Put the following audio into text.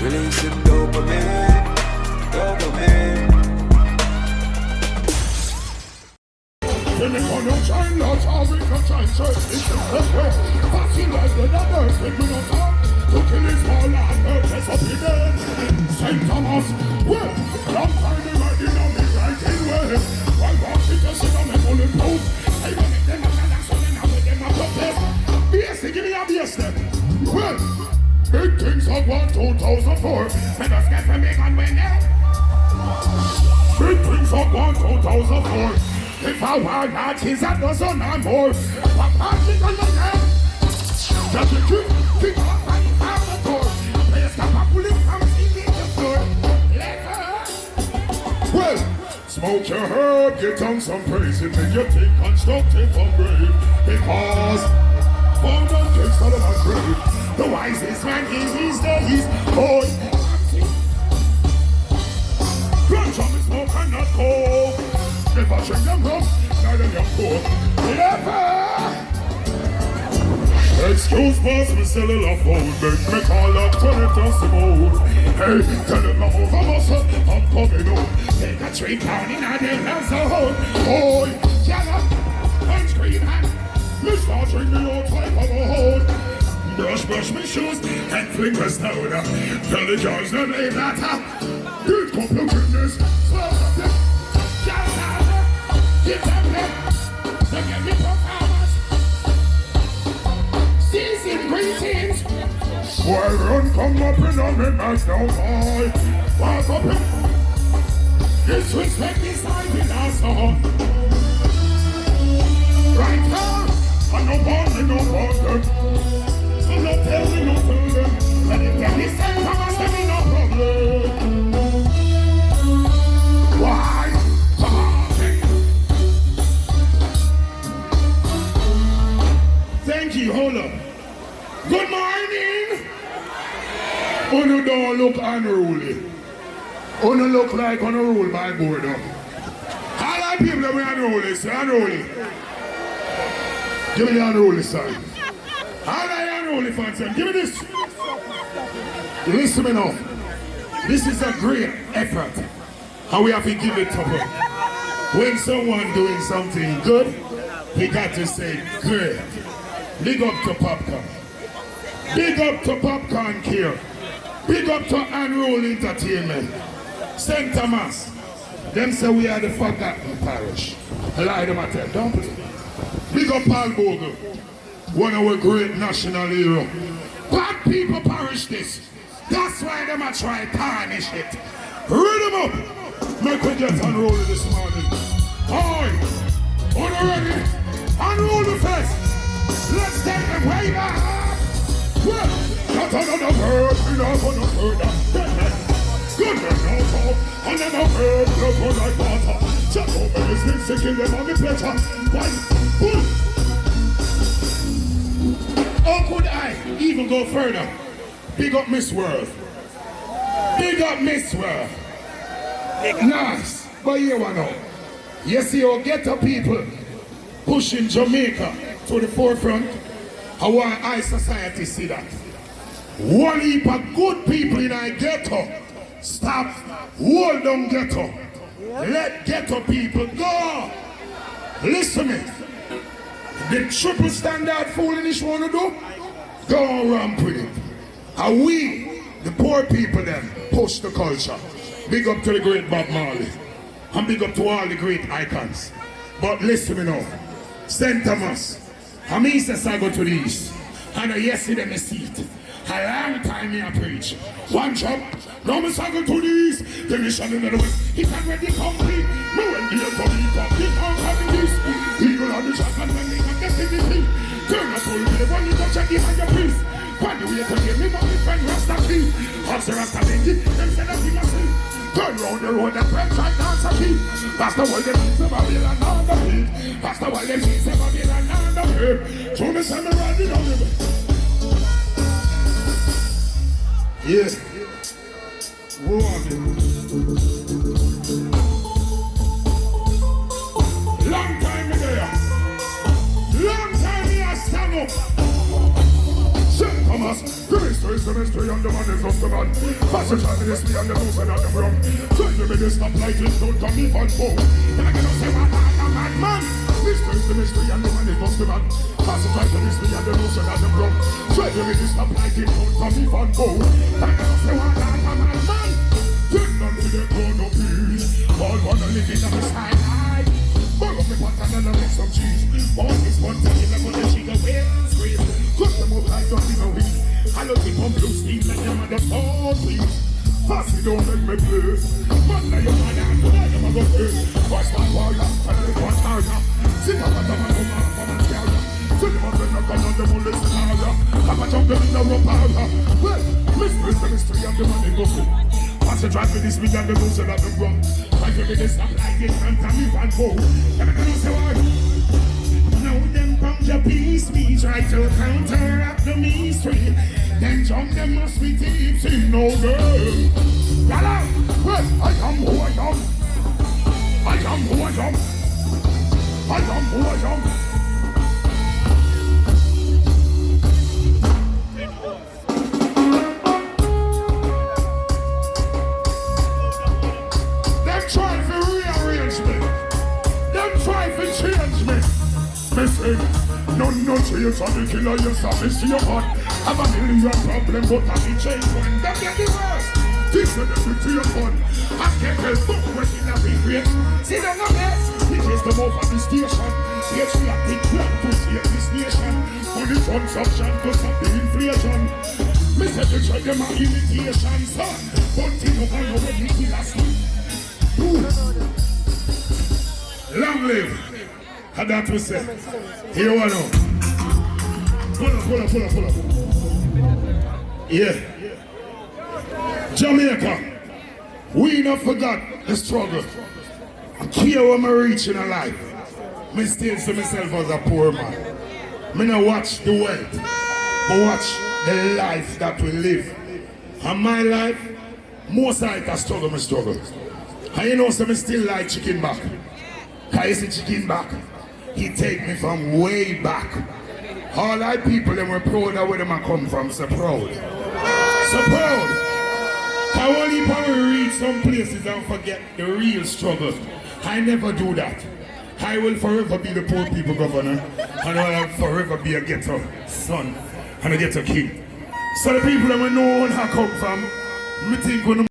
Releasing dopamine. When they call no shine, lots of it can shine, so it's just the way. Passing like the numbers, when we don't talk. To kill his whole lot, purpose of the dead. St. Thomas, well, long time they were in on the right in way. While walking to sit on the bulletproof. I will make them a balance, so then I will them a protest. BS, give me a BS step. Well, big things have won 2004. Let us get from big and win it. Big things have won 2004. If I were not his, that doesn't have more. Papa, kick on the head. Just a kick, kick off and out the door. Players got my bullet from the floor. Well, smoke your herb, get on some praise. It make you think constructive or brave. Because found on case out of my grave. The wisest man in these days. Boy, grunge on the smoke and not cold. Never drink them rum, neither them coke. Never! Excuse boss, me cellular phone. Make me call up, turn it on some mode. Hey, tell them I'm over muscle, I'm coming home. Take a tree down in a damn house of home. Boy, yellow, and scream and me start drink me all type of a hold. Brush me shoes and flick us down. Tell the judge that they matter. Good couple of goodness, slow up them. Give them lip, they get me performance. Season greetings. Boy, run, come up and on me, man, no boy. Walk up and disrespect this time in our song. Right now, I no bond, no bond. So no tell me, no tell them. Let it tell me, send Thomas, there be no problem. Why? Thank you, hold up. Good morning. Uno don't look unruly. Uno look like uno rule by board up. All our people that we unruly, say unruly. Give me the unruly side. All our unruly fans, give me this. Listen me now. This is a great effort. And we have to give it to them. When someone doing something good, we got to say great. Big up to Popcorn. Big up to Popcorn Care. Big up to Unruly Entertainment. St. Thomas. Them say we are the forgotten parish. I lie them at them, don't play. Big up Paul Bogle. One of our great national hero. Bad people parish this. That's why them a try tarnish it. Read them up. Make we get unruly this morning. Oi! On ready? Unruly Fest. Let's take them way back. Well, not another word, we not gonna further. Good men no talk, another word, no go like water. Just open this thing, sicking them on the pleasure. Why? Bull. How could I even go further? Big up Miss World. Big up Miss World. Nice, but you know, you see how ghetto people pushing Jamaica to the forefront. I want high society see that. One heap of good people in our ghetto. Stop, hold down ghetto. Let ghetto people go. Listen me. The triple standard foolishness want to do? Go around with it. And we, the poor people then, push the culture. Big up to the great Bob Marley. And big up to all the great icons. But listen me now. St. Thomas. And me says I go to the east. And yesterday me see it. A long time me I preach. One job. Now me cycle to the east. The mission in the west. It's already complete. Me went here for me complete. I'm having this. Eagle on the shotgun when they can get in the thing. Turn up all the one you don't check behind your priest. When you wait to get me my friend Rasta Key. Officer Rasta Benji. Them said that he must sleep. Turn round the road and friends right dance a key. That's the way them see Babylon on the beat. That's the way them see Babylon on the beat. So me say me riding on the way. Yeah. Rolling. Long time me there. Long time me I stand up. Cause the mystery is the mystery and the man is just the man. Fast and try to this me and the loose and the wrong. Try to be this stop like it, don't come me on board. And I cannot say what I'm a madman. Mystery is the mystery and the man is just the man. Fast and try to this me and the loose and the wrong. Try to be this stop like it, don't come me on board. And I cannot say what I'm a madman. Turn on to the corner peace. All wanna live in the side. Burn up the pot and I'll make some cheese. All this one thing I'm gonna she go well scream. Cut them up like don't in a week. I don't keep on blue steam like them at the fall please. Fast you don't make me place. Man like your man and tonight I'm a go first. First time war up and the one time up. Sit up at the man come up from a scare. Sit them up and knock on the bullet scenario. I'm a jump in the rope power. Well, mystery is the mystery of the money go through. Pass the drive with this me and the loose and the wrong. Try to be this stop like it and tell me one go. And I don't say why. Now them pound your piece, me try to counteract the mystery. Then jump them must be thieves in no girl. Yalla, well, I am who I am. I am who I am. I am who I am. Them try to rearrange me. Them try to change me. Missing, no change on the killer, yes, I miss your heart. Have a million problems, but I be change one. Them get the worst. This is the beauty of fun. I can't help but working a regret. See them no mess. We chase them over the station. Yes, we are big one to save this nation. Only consumption to stop the inflation. Me say they try them a imitation, son. But you know I already kill us. Long live. How that we say? Here we know. Pull up. Yeah. Jamaica. We not forgot the struggle. I care when I reach in a life. I still see myself as a poor man. I not watch the wealth, but watch the life that we live. And my life, most like I struggle. And you know, so I still like chicken back. Because you see chicken back, he take me from way back. All our people, they were proud of where them I come from, so proud. So proud. I only probably read some places and forget the real struggle. I never do that. I will forever be the poor people governor, and I will forever be a ghetto son and a ghetto king. So the people that we know where I come from, me think when